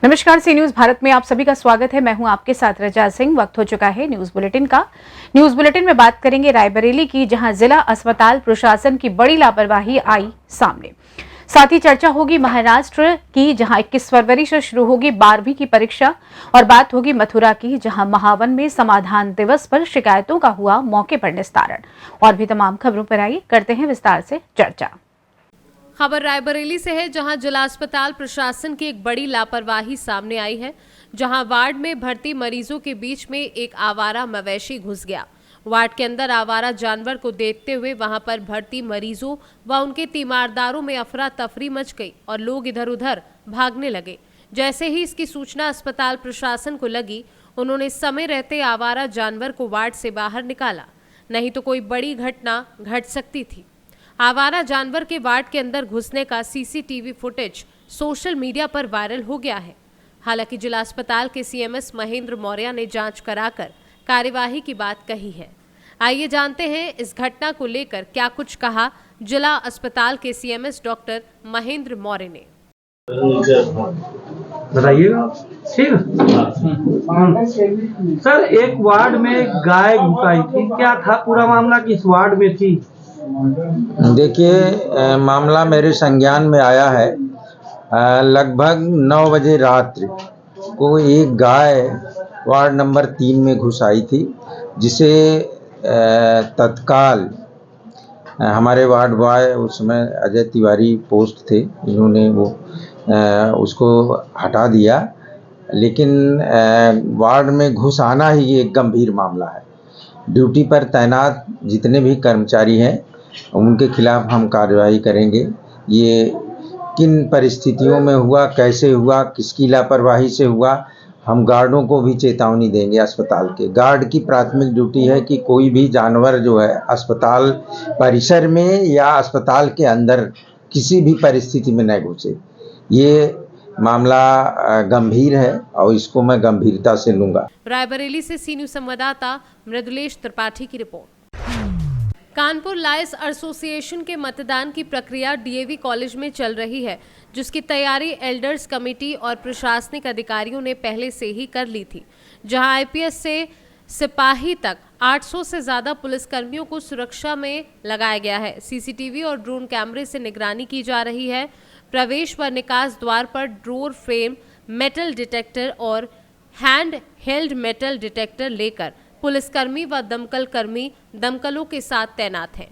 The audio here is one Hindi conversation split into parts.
नमस्कार, सी न्यूज भारत में आप सभी का स्वागत है। मैं हूं आपके साथ रजा सिंह। वक्त हो चुका है न्यूज बुलेटिन का। न्यूज बुलेटिन में बात करेंगे रायबरेली की, जहां जिला अस्पताल प्रशासन की बड़ी लापरवाही आई सामने। साथ ही चर्चा होगी महाराष्ट्र की, जहां 21 फरवरी से शुरू होगी 12वीं की परीक्षा, और बात होगी मथुरा की, जहां महावन में समाधान दिवस पर शिकायतों का हुआ मौके पर निस्तारण। और भी तमाम खबरों पर आइए करते हैं विस्तार से चर्चा। खबर रायबरेली से है, जहां जिला अस्पताल प्रशासन की एक बड़ी लापरवाही सामने आई है। जहां वार्ड में भर्ती मरीजों के बीच में एक आवारा मवेशी घुस गया। वार्ड के अंदर आवारा जानवर को देखते हुए वहां पर भर्ती मरीजों व उनके तीमारदारों में अफरा तफरी मच गई और लोग इधर उधर भागने लगे। जैसे ही इसकी सूचना अस्पताल प्रशासन को लगी, उन्होंने समय रहते आवारा जानवर को वार्ड से बाहर निकाला, नहीं तो कोई बड़ी घटना घट सकती थी। आवारा जानवर के वार्ड के अंदर घुसने का सीसीटीवी फुटेज सोशल मीडिया पर वायरल हो गया है। हालांकि जिला अस्पताल के सीएमएस महेंद्र मौर्य ने जांच कराकर कार्यवाही की बात कही है। आइए जानते हैं इस घटना को लेकर क्या कुछ कहा जिला अस्पताल के सीएमएस डॉक्टर महेंद्र मौर्य ने। बताइएगा। ठीक सर, एक वार्ड में गाय घुसाई थी, क्या था पूरा मामला, किस वार्ड में थी? देखिए, मामला मेरे संज्ञान में आया है। लगभग 9 बजे रात्रि को एक गाय वार्ड नंबर 3 में घुस आई थी, जिसे तत्काल हमारे वार्ड बॉय, उसमें अजय तिवारी पोस्ट थे, इन्होंने वो उसको हटा दिया। लेकिन वार्ड में घुस आना ही एक गंभीर मामला है। ड्यूटी पर तैनात जितने भी कर्मचारी हैं उनके खिलाफ हम कार्रवाई करेंगे। ये किन परिस्थितियों में हुआ, कैसे हुआ, किसकी लापरवाही से हुआ, हम गार्डों को भी चेतावनी देंगे। अस्पताल के गार्ड की प्राथमिक ड्यूटी है कि कोई भी जानवर जो है अस्पताल परिसर में या अस्पताल के अंदर किसी भी परिस्थिति में न घुसे। ये मामला गंभीर है और इसको मैं गंभीरता से लूंगा। रायबरेली से सी न्यूज संवाददाता मृदुलेश त्रिपाठी की रिपोर्ट। कानपुर लायर्स एसोसिएशन के मतदान की प्रक्रिया डीएवी कॉलेज में चल रही है, जिसकी तैयारी एल्डर्स कमेटी और प्रशासनिक अधिकारियों ने पहले से ही कर ली थी। जहां आईपीएस से सिपाही तक 800 से ज्यादा पुलिसकर्मियों को सुरक्षा में लगाया गया है। सीसीटीवी और ड्रोन कैमरे से निगरानी की जा रही है। प्रवेश व निकास द्वार पर डोर फ्रेम, मेटल डिटेक्टर और हैंड हेल्ड मेटल डिटेक्टर लेकर पुलिसकर्मी व दमकल कर्मी दमकलों के साथ तैनात हैं।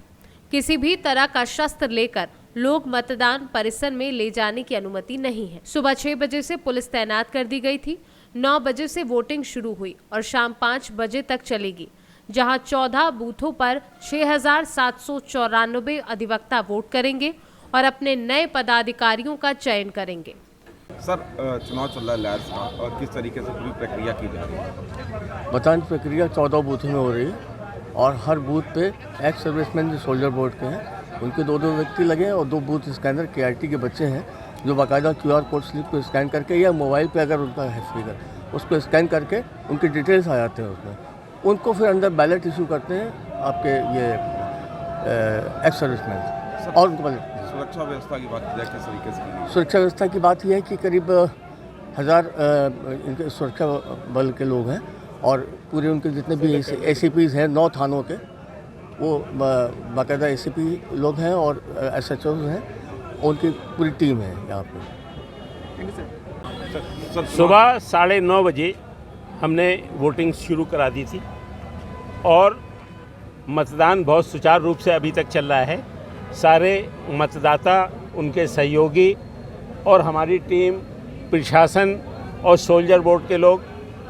किसी भी तरह का शस्त्र लेकर लोग मतदान परिसर में ले जाने की अनुमति नहीं है। सुबह 6 बजे से पुलिस तैनात कर दी गई थी। 9 बजे से वोटिंग शुरू हुई और शाम 5 बजे तक चलेगी, जहां 14 बूथों पर 6794 अधिवक्ता वोट करेंगे और अपने नए पदाधिकारियों का चयन करेंगे। सर, चुनाव चल रहा है लायर्स का, और किस तरीके से पूरी प्रक्रिया की जा रही है? मतदान प्रक्रिया 14 बूथों में हो रही है और हर बूथ पे एक्स सर्विसमैन जो सोल्जर बोर्ड के हैं उनके 2-2 व्यक्ति लगे हैं और 2 बूथ स्कैनर केआरटी के बच्चे हैं, जो बाकायदा QR कोड स्लिप को स्कैन करके या मोबाइल पे अगर उनका है स्पीकर, उसको स्कैन करके उनकी डिटेल्स आ जाते हैं उसमें। उनको फिर अंदर बैलेट इशू करते हैं आपके ये एक्स सर्विसमैन। और उनको सुरक्षा व्यवस्था की बात की जाए, किस तरीके से? सुरक्षा व्यवस्था की बात यह है कि करीब 1000 इनके सुरक्षा बल के लोग हैं और पूरे उनके जितने भी ACPs हैं 9 थानों के, वो बाकायदा ACP लोग हैं और SHOs हैं, उनकी पूरी टीम है यहाँ पे। सुबह 9:30 बजे हमने वोटिंग शुरू करा दी थी और मतदान बहुत सुचारू रूप से अभी तक चल रहा है। सारे मतदाता, उनके सहयोगी और हमारी टीम, प्रशासन और सोल्जर बोर्ड के लोग,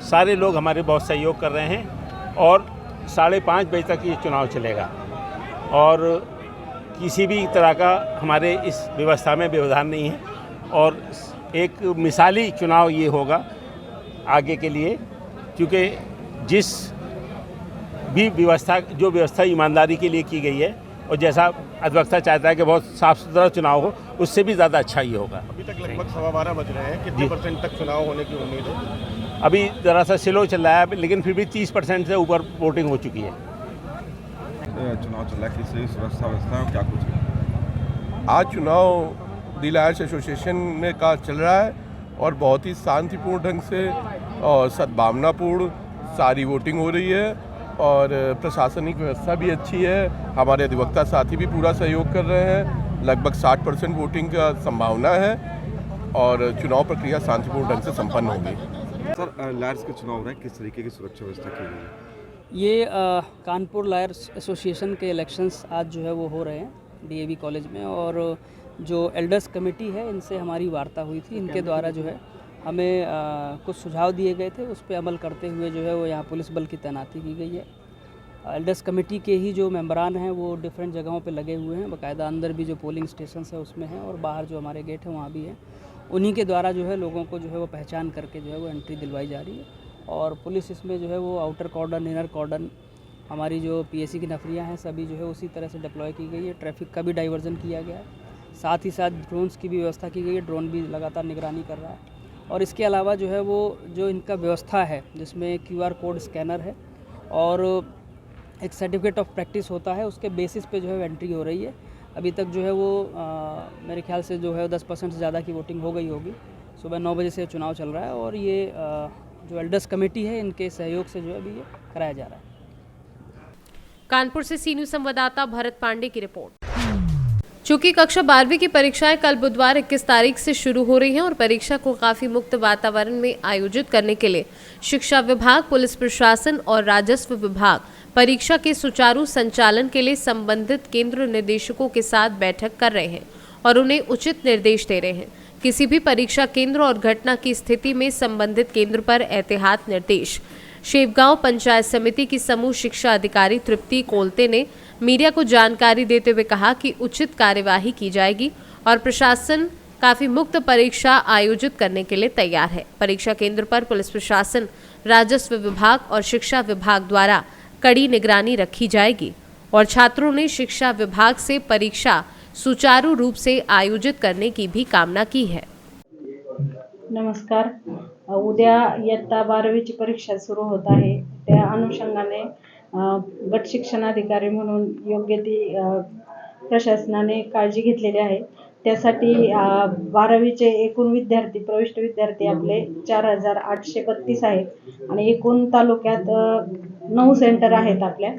सारे लोग हमारे बहुत सहयोग कर रहे हैं और 5:30 बजे तक ये चुनाव चलेगा और किसी भी तरह का हमारे इस व्यवस्था में व्यवधान नहीं है और एक मिसाली चुनाव ये होगा आगे के लिए, क्योंकि जिस भी व्यवस्था ईमानदारी के लिए की गई है और जैसा अधिवक्ता चाहता है कि बहुत साफ सुथरा चुनाव हो, उससे भी ज़्यादा अच्छा ये होगा। अभी तक लगभग 12:15 बज रहे हैं, कितने % तक चुनाव होने की उम्मीद है? अभी ज़रा सा स्लो चल रहा है, लेकिन फिर भी 30% से ऊपर वोटिंग हो चुकी है। चुनाव चल रहा है, किस सुरक्षा व्यवस्था क्या कुछ है? आज चुनाव दी लायर्स एसोसिएशन में का चल रहा है और बहुत ही शांतिपूर्ण ढंग से और सद्भावनापूर्ण सारी वोटिंग हो रही है और प्रशासनिक व्यवस्था भी अच्छी है। हमारे अधिवक्ता साथी भी पूरा सहयोग कर रहे हैं। लगभग 60% वोटिंग का संभावना है और चुनाव प्रक्रिया शांतिपूर्ण ढंग से संपन्न होगी। सर लायर्स के चुनाव हो रहे हैं, किस तरीके की सुरक्षा व्यवस्था की गई है? ये कानपुर लायर्स एसोसिएशन के इलेक्शंस आज जो है वो हो रहे हैं डीएवी कॉलेज में, और जो एल्डर्स कमेटी है इनसे हमारी वार्ता हुई थी। इनके द्वारा जो है हमें कुछ सुझाव दिए गए थे, उस पर अमल करते हुए जो है वो यहाँ पुलिस बल की तैनाती की गई है। एल्डर्स कमेटी के ही जो मेंबरान हैं वो डिफरेंट जगहों पे लगे हुए हैं, बाकायदा अंदर भी जो पोलिंग स्टेशन है उसमें हैं और बाहर जो हमारे गेट हैं वहाँ भी हैं। उन्हीं के द्वारा जो है लोगों को जो है वो पहचान करके जो है वो एंट्री दिलवाई जा रही है। और पुलिस इसमें जो है वो आउटर कॉर्डन, इनर कॉर्डन, हमारी जो पीएसी की नफरियाँ हैं सभी जो है उसी तरह से डिप्लॉय की गई है। ट्रैफिक का भी डाइवर्जन किया गया है, साथ ही साथ ड्रोन्स की भी व्यवस्था की गई है। ड्रोन भी लगातार निगरानी कर रहा है। और इसके अलावा जो है वो जो इनका व्यवस्था है जिसमें QR कोड स्कैनर है और एक सर्टिफिकेट ऑफ प्रैक्टिस होता है, उसके बेसिस पे जो है एंट्री हो रही है। अभी तक जो है वो मेरे ख्याल से जो है 10% से ज़्यादा की वोटिंग हो गई होगी। सुबह 9 बजे से चुनाव चल रहा है और ये जो एल्डर्स कमेटी है इनके सहयोग से जो है अभी ये कराया जा रहा है। कानपुर से सी न्यूज़ संवाददाता भरत पांडे की रिपोर्ट। चूंकि कक्षा 12वीं की परीक्षाएं कल बुधवार 21 तारीख से शुरू हो रही हैं और परीक्षा को काफी मुक्त वातावरण में आयोजित करने के लिए शिक्षा विभाग, पुलिस प्रशासन और राजस्व विभाग परीक्षा के सुचारू संचालन के लिए संबंधित केंद्र निदेशकों के साथ बैठक कर रहे हैं और उन्हें उचित निर्देश दे रहे हैं। किसी भी परीक्षा केंद्र और घटना की स्थिति में संबंधित केंद्र पर एहतियात निर्देश। शेवगांव पंचायत समिति की समूह शिक्षा अधिकारी तृप्ति कोलते ने मीडिया को जानकारी देते हुए कहा कि उचित कार्यवाही की जाएगी और प्रशासन काफी मुक्त परीक्षा आयोजित करने के लिए तैयार है। परीक्षा केंद्र पर पुलिस प्रशासन, राजस्व विभाग और शिक्षा विभाग द्वारा कड़ी निगरानी रखी जाएगी और छात्रों ने शिक्षा विभाग से परीक्षा सुचारू रूप से आयोजित करने की भी कामना की है। नमस्कार। उद्या इयत्ता 12वीची परीक्षा सुरू होत आहे, त्या अनुषंगाने गट शिक्षणाधिकारी म्हणून योग्य ती प्रशासनाने काळजी घेतलेली आहे। त्यासाठी 12वीचे एकूण विद्यार्थी, प्रविष्ट विद्यार्थी आपले 4832 आहेत आणि एकूण तालुक्यात 9 सेंटर आहेत आपल्या,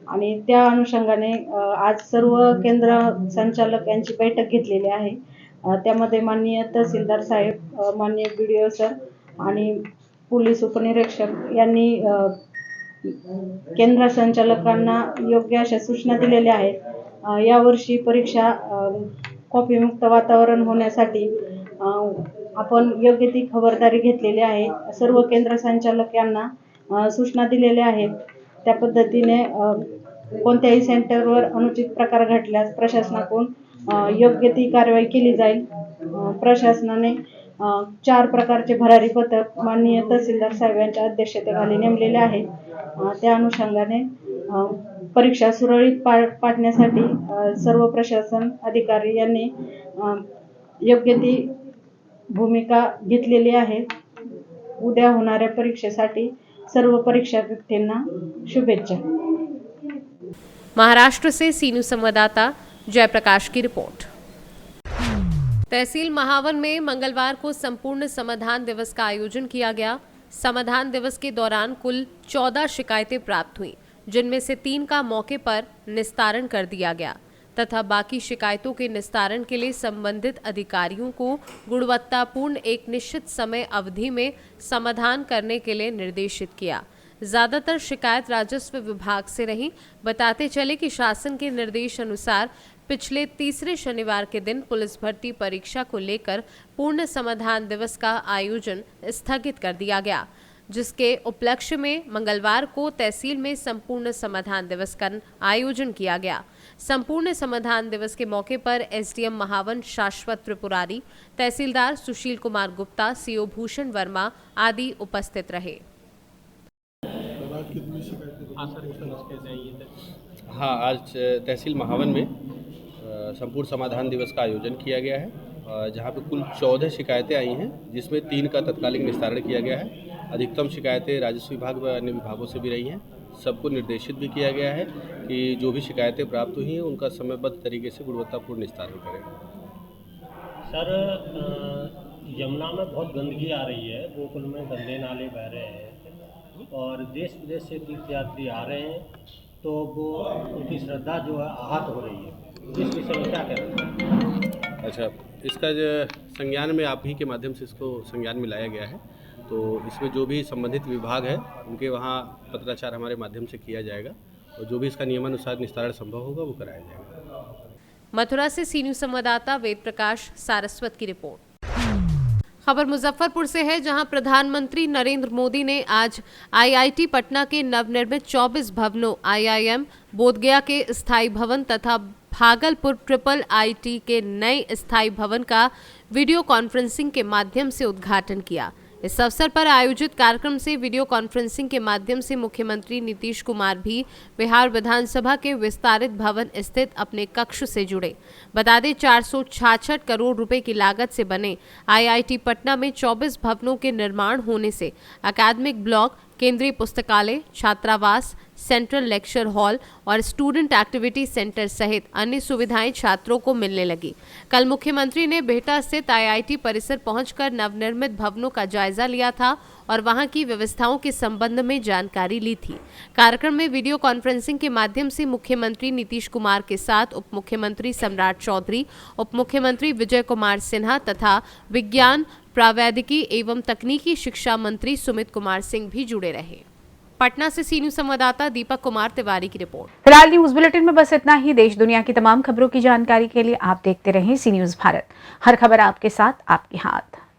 आणि त्या अनुषंगाने आज सर्व केंद्र संचालक यांची बैठक घेतलेली आहे। त्यामध्ये माननीय तहसीलदार साहेब, माननीय BDO सर आणि पोलीस उपनिरीक्षक यांनी केंद्र संचालकांना योग्य अशा सूचना दिलेल्या आहेत। यावर्षी परीक्षा कॉपीमुक्त वातावरण होण्यासाठी आपण योग्य ती खबरदारी घेतलेली आहे। सर्व केंद्र संचालक यांना सूचना दिलेल्या आहेत। त्या पद्धतीने कोणत्याही सेंटरवर अनुचित प्रकार घडल्यास प्रशासनाकडून योग्य ती कारवाई केली जाईल। प्रशासनाने 4 प्रकारचे भरारी पथक माननीय तहसीलदार साहेब यांच्या अध्यक्षतेखाली नेमलेले आहेत। त्या अनुषंगाने परीक्षा सुरळीत पाडण्यासाठी सर्व प्रशासन अधिकारी यांनी योग्य ती भूमिका घेतलेली आहे। उद्या होणाऱ्या परीक्षेसाठी सर्व परीक्षार्थींना शुभेच्छा। महाराष्ट्र से सी न्यूज़ संवाददाता जयप्रकाश की रिपोर्ट। तहसील महावन में मंगलवार को संपूर्ण समाधान दिवस का आयोजन किया गया। समाधान दिवस के दौरान कुल 14 शिकायतें प्राप्त हुई, जिनमें से 3 का मौके पर निस्तारण कर दिया गया तथा बाकी शिकायतों के निस्तारण के लिए संबंधित अधिकारियों को गुणवत्तापूर्ण एक निश्चित समय अवधि में समाधान करने के लिए निर्देशित किया। ज़्यादातर शिकायत राजस्व विभाग से रही। बताते चले कि शासन के निर्देश अनुसार पिछले तीसरे शनिवार के दिन पुलिस भर्ती परीक्षा को लेकर पूर्ण समाधान दिवस का आयोजन स्थगित कर दिया गया, जिसके उपलक्ष्य में मंगलवार को तहसील में संपूर्ण समाधान दिवस का आयोजन किया गया। संपूर्ण समाधान दिवस के मौके पर SDM महावन शाश्वत त्रिपुरारी, तहसीलदार सुशील कुमार गुप्ता, CO भूषण वर्मा आदि उपस्थित रहे। हाँ, आज तहसील महावन में संपूर्ण समाधान दिवस का आयोजन किया गया है, जहाँ पे कुल 14 शिकायतें आई हैं, जिसमें 3 का तत्कालिक निस्तारण किया गया है। अधिकतम शिकायतें राजस्व विभाग व अन्य विभागों से भी रही हैं। सबको निर्देशित भी किया गया है कि जो भी शिकायतें प्राप्त हुई हैं उनका समयबद्ध तरीके से गुणवत्तापूर्ण निस्तारण करें। सर, यमुना में बहुत गंदगी आ रही है, गोकुल में गंदे नाले बह रहे हैं और देश विदेश से तीर्थयात्री आ रहे हैं, तो वो उनकी श्रद्धा जो है आहत हो रही है। इस विषय में क्या कहना है? अच्छा, इसका जो संज्ञान में आप ही के माध्यम से इसको संज्ञान में लाया गया है, तो इसमें जो भी संबंधित विभाग है उनके वहाँ पत्राचार हमारे माध्यम से किया जाएगा और जो भी इसका नियमानुसार निस्तारण संभव होगा वो कराया जाएगा। मथुरा से सी न्यूज़ संवाददाता वेद प्रकाश सारस्वत की रिपोर्ट। खबर मुजफ्फरपुर से है, जहां प्रधानमंत्री नरेंद्र मोदी ने आज आईआईटी पटना के नवनिर्मित 24 भवनों, आईआईएम बोधगया के स्थायी भवन तथा भागलपुर ट्रिपल आईटी के नए स्थायी भवन का वीडियो कॉन्फ्रेंसिंग के माध्यम से उद्घाटन किया। इस अवसर पर आयोजित कार्यक्रम से वीडियो कॉन्फ्रेंसिंग के माध्यम से मुख्यमंत्री नीतीश कुमार भी बिहार विधानसभा के विस्तारित भवन स्थित अपने कक्ष से जुड़े। बता दें, 466 करोड़ रुपए की लागत से बने आईआईटी पटना में 24 भवनों के निर्माण होने से अकादमिक ब्लॉक, केंद्रीय पुस्तकालय, छात्रावास, सेंट्रल लेक्चर हॉल और स्टूडेंट एक्टिविटी सेंटर सहित अन्य सुविधाएं छात्रों को मिलने लगी। कल मुख्यमंत्री ने बिहटा स्थित आईआईटी परिसर पहुंचकर नवनिर्मित भवनों का जायजा लिया था और वहां की व्यवस्थाओं के संबंध में जानकारी ली थी। कार्यक्रम में वीडियो कॉन्फ्रेंसिंग के माध्यम से मुख्यमंत्री नीतीश कुमार के साथ उप मुख्यमंत्री सम्राट चौधरी, उप मुख्यमंत्री विजय कुमार सिन्हा तथा विज्ञान, प्रावैधिकी एवं तकनीकी शिक्षा मंत्री सुमित कुमार सिंह भी जुड़े रहे। पटना से सी न्यूज़ संवाददाता दीपक कुमार तिवारी की रिपोर्ट। फिलहाल न्यूज बुलेटिन में बस इतना ही। देश दुनिया की तमाम खबरों की जानकारी के लिए आप देखते रहें सी न्यूज़ भारत। हर खबर आपके साथ, आपके हाथ।